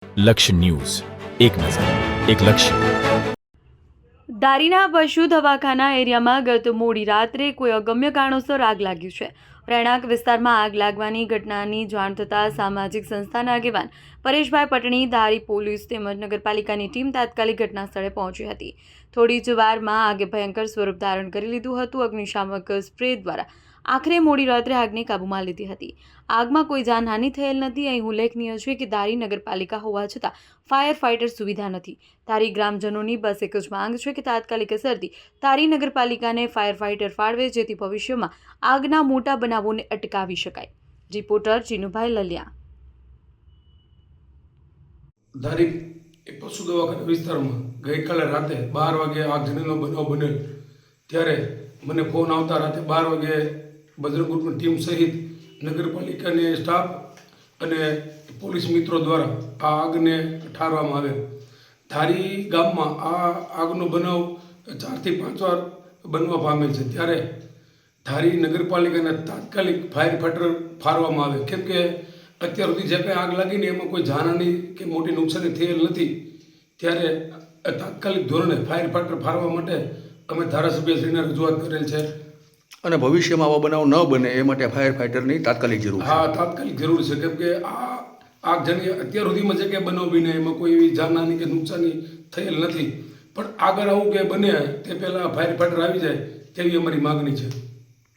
લક્ષ્ય ન્યૂઝ, એક નજર, એક લક્ષ્ય. ધારીના પશુ દવાખાના એરિયામાં ગત મોડી રાત્રે કોઈ અગમ્ય કારણોસર આગ લાગ્યું છે. રહેણાંક વિસ્તારમાં આગ લાગવાની ઘટનાની જાણ થતાં સામાજિક સંસ્થાના આગેવાન પરેશભાઈ પટણી, ધારી પોલીસ તેમજ નગરપાલિકાની ટીમ તાત્કાલિક ઘટના સ્થળે પહોંચી હતી. થોડી જ વારમાં આગે ભયંકર સ્વરૂપ ધારણ કરી લીધું હતું. અગ્નિશામક સ્પ્રે દ્વારા આખરે મોડી રાત્રે આગને કાબૂમાં લીધી હતી. આગમાં કોઈ જાનહાનિ થયેલ નથી. અહીં ઉલ્લેખનીય છે કે ધારી નગરપાલિકા હોવા છતાં ફાયર ફાઇટર સુવિધા નથી. ધારી ગ્રામજનોની બસ એક જ માંગ છે કે તાત્કાલિક અસરથી ધારી નગરપાલિકાને ફાયર ફાઇટર ફાળવે, જેથી ભવિષ્યમાં આગના મોટા બનાવોને અટકાવી શકાય. રિપોર્ટર ચીનુભાઈ લલિયા. ધારી એક પશુ દવાખાના વિસ્તારમાં ગઈકાલે રાતે 12 વાગે આગજનીનો બનાવ બનેલ. ત્યારે મને ફોન આવતા રાતે 12 વાગે બજરંગ ગ્રુપની ટીમ સહિત નગરપાલિકાની સ્ટાફ અને પોલીસ મિત્રો દ્વારા આ આગને ઠારવામાં આવેલ. ધારી ગામમાં આ આગનો બનાવ 4 થી 5 વાર બનવા પામેલ છે. ત્યારે ધારી નગરપાલિકાને તાત્કાલિક ફાયર ફાઈટર ફાળવવામાં આવે, કેમ કે અત્યાર સુધી જે કંઈ આગ લાગીને એમાં કોઈ જાનહાની કે મોટી નુકસાની થયેલ નથી. ત્યારે તાત્કાલિક ધોરણે ફાયર ફાઈટર ફાળવવા માટે અમે ધારાસભ્યશ્રીને રજૂઆત કરેલ છે. અને ભવિષ્યમાં આવા બનાવ ન બને એ માટે ફાયર ફાઇટરની તાત્કાલિક જરૂર છે. હા, તાત્કાલિક જરૂર છે, કેમ કે આ આગજની અત્યાર સુધીમાં જે કંઈ બનાવ બને એમાં કોઈ એવી જાનહાની કે નુકસાની થયેલ નથી. પણ આગળ આવું કે બને તે પહેલાં ફાયર ફાઈટર આવી જાય તેવી અમારી માગણી છે.